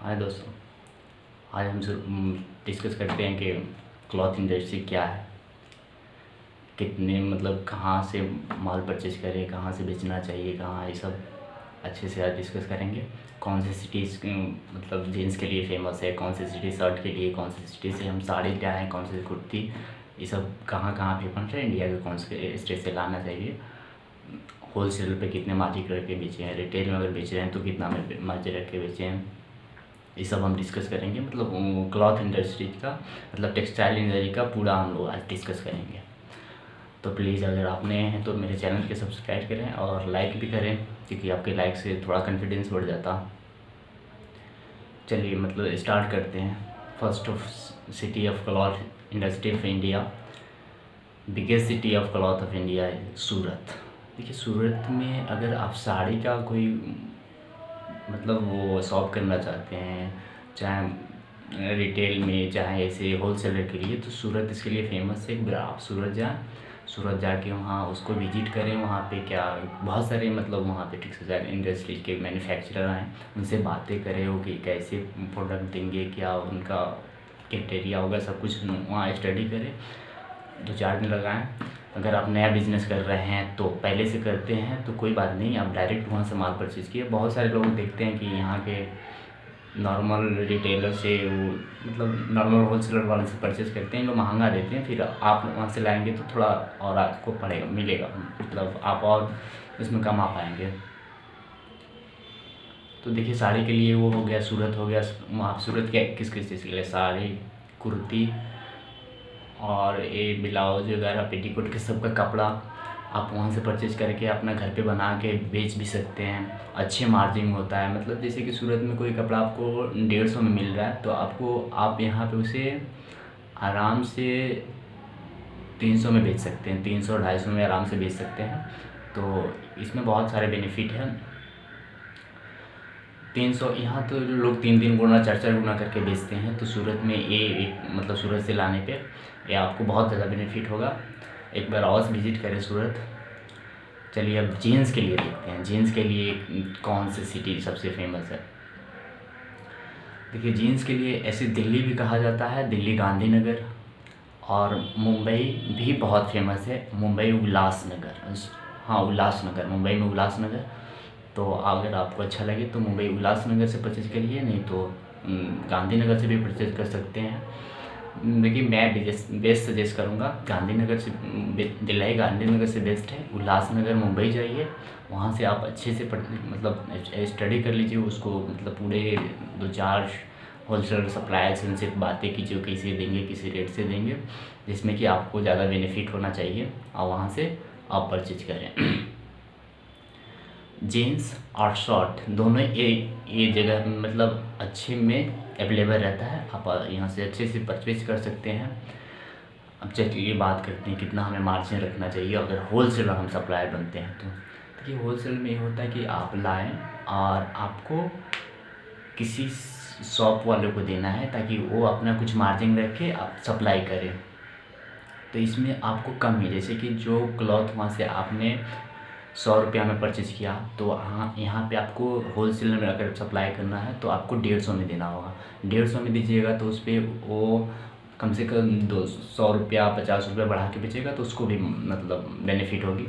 हाय दोस्तों। आज हम डिस्कस करते हैं कि क्लॉथ इंडस्ट्री क्या है, कितने मतलब कहाँ से माल परचेज करें, कहाँ से बेचना चाहिए, कहाँ, ये सब अच्छे से आज डिस्कस करेंगे। कौन सी सिटीज़ मतलब जीन्स के लिए फेमस है, कौन सी सिटी शर्ट के लिए, कौन सी सिटी से हम साड़ी ले आएँ, कौन सी कुर्ती, ये सब कहाँ कहाँ फेमस है, इंडिया के कौन से स्टेट से लाना चाहिए, होलसेल पे कितने मार्जिन रख के बेचे हैं, रिटेल में अगर बेच रहे हैं तो कितना में मार्जिन रख के बेचे हैं, ये सब हम डिस्कस करेंगे। मतलब क्लॉथ इंडस्ट्री का, मतलब टेक्सटाइल इंडस्ट्री का पूरा हम लोग आज डिस्कस करेंगे। तो प्लीज़ अगर आप नए हैं तो मेरे चैनल के सब्सक्राइब करें और लाइक भी करें, क्योंकि आपके लाइक से थोड़ा कॉन्फिडेंस बढ़ जाता। चलिए मतलब स्टार्ट करते हैं। First of city of cloth industry of India, biggest city of cloth of India है सूरत। देखिए सूरत में अगर आप साड़ी का कोई मतलब वो शॉप करना चाहते हैं, चाहे रिटेल में चाहे ऐसे होलसेलर के लिए, तो सूरत इसके लिए फेमस है। एक बार आप सूरत जाएँ, सूरत जाके वहाँ उसको विजिट करें। वहाँ पे क्या बहुत सारे मतलब वहाँ पे टेक्सटाइल इंडस्ट्री के मैन्युफैक्चरर हैं, उनसे बातें करें वो कि कैसे प्रोडक्ट देंगे, क्या उनका क्राइटेरिया होगा, सब कुछ वहाँ स्टडी करें। 2-4 दिन लगाएं। अगर आप नया बिज़नेस कर रहे हैं तो पहले से करते हैं तो कोई बात नहीं, आप डायरेक्ट वहाँ से माल परचेज़ किए। बहुत सारे लोग देखते हैं कि यहाँ के नॉर्मल रिटेलर से वो मतलब नॉर्मल होलसेलर वाले से परचेज़ करते हैं, लोग महंगा देते हैं। फिर आप वहाँ से लाएंगे तो थोड़ा और आपको पड़ेगा, मिलेगा, मतलब आप और इसमें कमा पाएंगे। तो देखिए साड़ी के लिए वो हो गया, सूरत हो गया। आप सूरत के किस किस चीज़ के लिए, साड़ी, कुर्ती और ये ब्लाउज वगैरह, पेटीकोट के सबका कपड़ा आप वहाँ से परचेज़ करके अपना घर पे बना के बेच भी सकते हैं। अच्छे मार्जिन होता है। मतलब जैसे कि सूरत में कोई कपड़ा आपको 150 में मिल रहा है तो आप यहाँ पे उसे आराम से 300 में बेच सकते हैं, 300-250 में आराम से बेच सकते हैं। तो इसमें बहुत सारे बेनिफिट हैं। 300 यहाँ तो लोग 3-3 गुना 4-4 गुना करके बेचते हैं। तो सूरत में ये मतलब सूरत से लाने पे ये आपको बहुत ज़्यादा बेनिफिट होगा। एक बार और विज़िट करें सूरत। चलिए अब जीन्स के लिए देखते हैं, जीन्स के लिए कौन सी सिटी सबसे फेमस है। देखिए जीन्स के लिए ऐसे दिल्ली भी कहा जाता है, दिल्ली गांधीनगर, और मुंबई भी बहुत फेमस है, मुंबई उल्लासनगर। हाँ उल्लासनगर, मुंबई में उल्लासनगर। तो अगर आपको अच्छा लगे तो मुंबई उल्लासनगर से परचेज़ करिए, नहीं तो गांधीनगर से भी परचेज़ कर सकते हैं। देखिए मैं बेस्ट सजेस्ट करूँगा गांधीनगर से, दिल्ली गांधीनगर से बेस्ट है। उल्लासनगर मुंबई जाइए, वहाँ से आप अच्छे से मतलब स्टडी कर लीजिए उसको, मतलब पूरे 2-4 होलसेलर सप्लायर से उनसे बातें कीजिए, कैसे देंगे, किसी रेट से देंगे, जिसमें कि आपको ज़्यादा बेनिफिट होना चाहिए, और वहाँ से आप परचेज करें। जीन्स और शर्ट दोनों ये जगह मतलब अच्छे में अवेलेबल रहता है, आप यहाँ से अच्छे से परचेज कर सकते हैं। अब चलिए बात करते हैं कितना हमें मार्जिन रखना चाहिए अगर होलसेलर हम सप्लायर बनते हैं तो। देखिए होलसेल में ये होता है कि आप लाएं और आपको किसी शॉप वाले को देना है ताकि वो अपना कुछ मार्जिन रख के आप सप्लाई करें। तो इसमें आपको कम ही, जैसे कि जो क्लॉथ वहाँ से आपने 100 रुपया में परचेज़ किया, तो हाँ यहाँ पे आपको होलसेल में अगर सप्लाई करना है तो आपको 150 में देना होगा। 150 में दीजिएगा तो उस पर वो कम से कम 200 रुपया 50 रुपया बढ़ा के बेचेगा, तो उसको भी मतलब बेनिफिट होगी।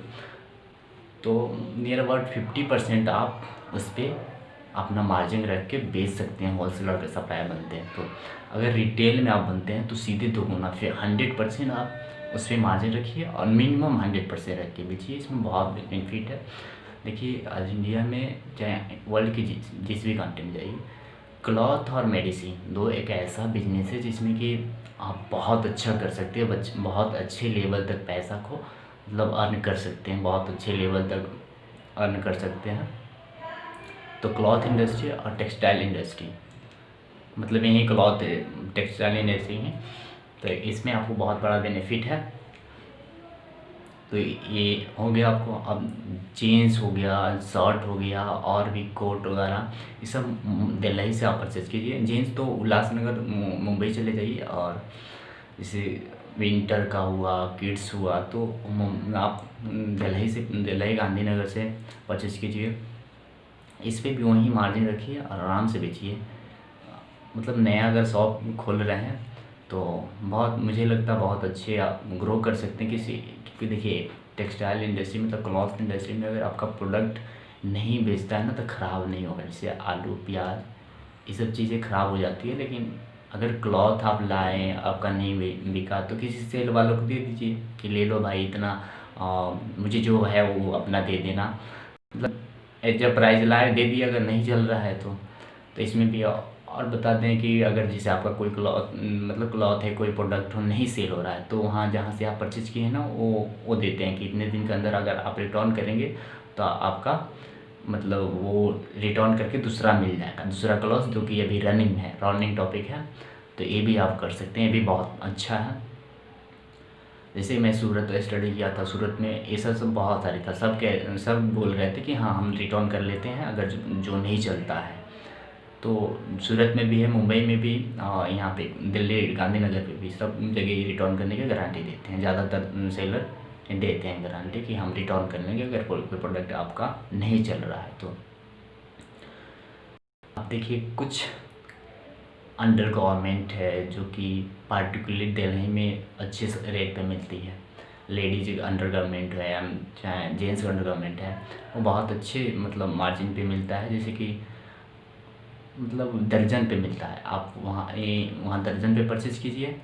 तो नियर अबाउट 50% आप उस पर अपना मार्जिन रख के बेच सकते हैं, होलसेलर के सप्लायर बनते हैं। तो अगर रिटेल में आप बनते हैं तो सीधे 2 गुना, फिर 100% आप उस पर मार्जिन रखिए और मिनिमम 100% रख के बेचिए। इसमें बहुत बेनिफिट है। देखिए आज इंडिया में चाहे वर्ल्ड की जिस भी कंट्री में जाइए, क्लॉथ और मेडिसिन दो एक ऐसा बिजनेस है जिसमें कि आप बहुत अच्छा कर सकते हैं, बहुत अच्छे लेवल तक पैसा को मतलब अर्न कर सकते हैं, बहुत अच्छे लेवल तक अर्न कर सकते हैं। तो क्लॉथ इंडस्ट्री और टेक्सटाइल इंडस्ट्री मतलब यही क्लॉथ टेक्सटाइल इंडस्ट्री है, तो इसमें आपको बहुत बड़ा बेनिफिट है। तो ये हो गया आपको। अब जीन्स हो गया, शर्ट हो गया, और भी कोट वगैरह, ये सब दिल्ली से आप परचेज़ कीजिए। जीन्स तो उल्लासनगर मुंबई चले जाइए, और जैसे विंटर का हुआ, किड्स हुआ, तो आप दिल्ली गांधीनगर से परचेज़ कीजिए। इस पर भी वही मार्जिन रखिए और आराम से बेचिए। मतलब नया अगर शॉप खोल रहे हैं तो बहुत मुझे लगता है बहुत अच्छे आप ग्रो कर सकते हैं किसी, क्योंकि देखिए टेक्सटाइल इंडस्ट्री मतलब क्लॉथ इंडस्ट्री में अगर आपका प्रोडक्ट नहीं बेचता है ना तो ख़राब नहीं होगा। जैसे आलू प्याज ये सब चीज़ें ख़राब हो जाती है, लेकिन अगर क्लॉथ आप लाएँ आपका नहीं बिका तो किसी सेल वालों को दे दीजिए कि ले लो भाई इतना, मुझे जो है वो अपना दे देना, मतलब जब प्राइस लाए दे दिया, अगर नहीं चल रहा है तो इसमें भी और बता दें कि अगर जैसे आपका कोई क्लॉथ मतलब क्लॉथ है कोई प्रोडक्ट हो नहीं सेल हो रहा है तो वहाँ जहाँ से आप परचेज़ किए हैं ना वो देते हैं कि इतने दिन के अंदर अगर आप रिटर्न करेंगे तो आपका मतलब वो रिटर्न करके दूसरा मिल जाएगा, दूसरा क्लॉथ जो कि अभी रनिंग टॉपिक है, तो ये भी आप कर सकते हैं, ये भी बहुत अच्छा है। जैसे मैं सूरत स्टडी किया था, सूरत में ऐसा सब बहुत सारी था, सब बोल रहे थे कि हाँ हम रिटर्न कर लेते हैं अगर जो नहीं चलता है। तो सूरत में भी है, मुंबई में भी, यहाँ पे दिल्ली गांधीनगर पे भी सब जगह रिटर्न करने की गारंटी देते हैं। ज़्यादातर सेलर देते हैं गारंटी कि हम रिटर्न कर लेंगे अगर कोई प्रोडक्ट आपका नहीं चल रहा है तो। आप देखिए कुछ अंडर गवर्नमेंट है जो कि पार्टिकुलर दिल्ली में अच्छे रेट पे मिलती है। लेडीज अंडर गवर्नमेंट है या चाहे जेंट्स अंडर गवर्नमेंट है, वो बहुत अच्छे मतलब मार्जिन पे मिलता है, जैसे कि मतलब दर्जन पे मिलता है। आप वहाँ दर्जन पे परचेज़ कीजिए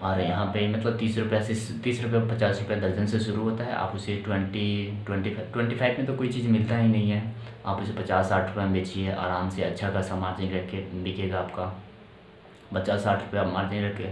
और यहाँ पे मतलब 30 रुपये 50 रुपये दर्जन से शुरू होता है। आप उसे 25 में तो कोई चीज़ मिलता ही नहीं है, आप उसे 50-60 रुपये में बेचिए आराम से, अच्छा खासा मार्जिन रख के बिकेगा आपका। 50-60 रुपये आप मार्जिन रख के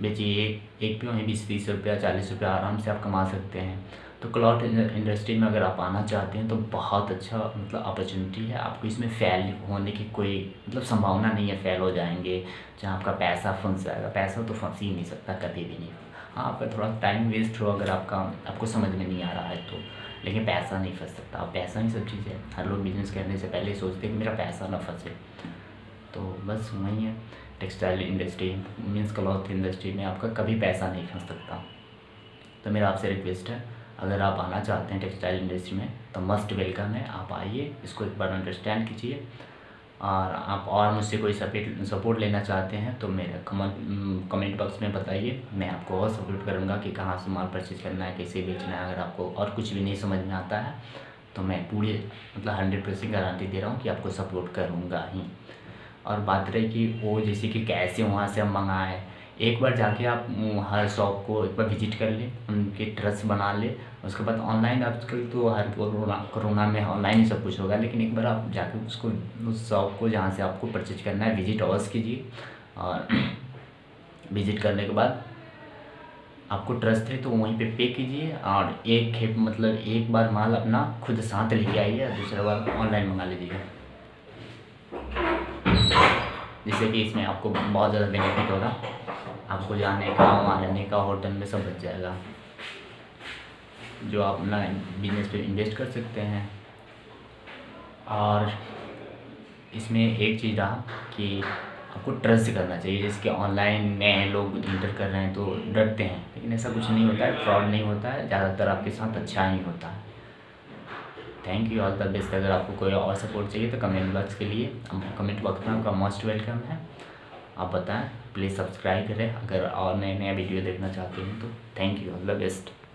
बेचिए, एक पे वहीं 20-30 रुपया 40 रुपया आराम से आप कमा सकते हैं। तो क्लॉथ इंडस्ट्री में अगर आप आना चाहते हैं तो बहुत अच्छा मतलब अपॉर्चुनिटी है। आपको इसमें फेल होने की कोई मतलब संभावना नहीं है, फेल हो जाएंगे जहाँ आपका पैसा फंस जाएगा। पैसा तो फंस ही नहीं सकता कभी भी नहीं। हाँ आपका थोड़ा टाइम वेस्ट हो अगर आपको समझ में नहीं आ रहा है तो, लेकिन पैसा नहीं फंस सकता। पैसा ही सब चीज़ है। हर लोग बिजनेस करने से पहले सोचते हैं कि मेरा पैसा ना फंसे, तो बस वही है। Textile industry means cloth industry में आपका कभी पैसा नहीं फंस सकता। तो मेरा आपसे रिक्वेस्ट है, अगर आप आना चाहते हैं टेक्सटाइल इंडस्ट्री में तो मस्ट वेलकम है, आप आइए, इसको एक बार अंडरस्टैंड कीजिए। और आप और मुझसे कोई सपोर्ट लेना चाहते हैं तो मेरे कमेंट बॉक्स में बताइए, मैं आपको और सपोर्ट करूँगा कि कहाँ से माल परचेज करना है, कैसे बेचना है। अगर आपको और कुछ भी नहीं समझ में आता है तो मैं पूरी मतलब 100% गारंटी दे रहा हूँ कि आपको सपोर्ट करूँगा ही। और बात रही कि वो जैसे कि कैसे वहाँ से हम मंगाएं, एक बार जाके आप हर शॉप को एक बार विजिट कर लें, उनके ट्रस्ट बना लें। उसके बाद ऑनलाइन आजकल तो हर कोरोना में ऑनलाइन ही सब कुछ होगा, लेकिन एक बार आप जाके उस शॉप को जहाँ से आपको परचेज करना है विजिट अवश्य कीजिए। और विजिट करने के बाद आपको ट्रस्ट है तो वहीं पे कीजिए, और एक खेप मतलब एक बार माल अपना खुद साथ लेके आइए, दूसरा बार ऑनलाइन मंगा लीजिएगा, जिससे कि इसमें आपको बहुत ज़्यादा बेनिफिट होगा। आपको जाने का वहाँ रहने का होटल में सब बच जाएगा, जो आप अपना बिजनेस पे इन्वेस्ट कर सकते हैं। और इसमें एक चीज़ रहा कि आपको ट्रस्ट करना चाहिए। जैसे कि ऑनलाइन नए लोग इंटर कर रहे हैं तो डरते हैं, लेकिन ऐसा कुछ नहीं होता है, फ्रॉड नहीं होता है, ज़्यादातर आपके साथ अच्छा ही होता है। Thank you, all the best. अगर आपको कोई और सपोर्ट चाहिए तो कमेंट बॉक्स के लिए कमेंट बॉक्स में आपका मोस्ट वेलकम है। आप बताएं, प्लीज़ सब्सक्राइब करें अगर और नए वीडियो देखना चाहते हैं तो। Thank you, all the best.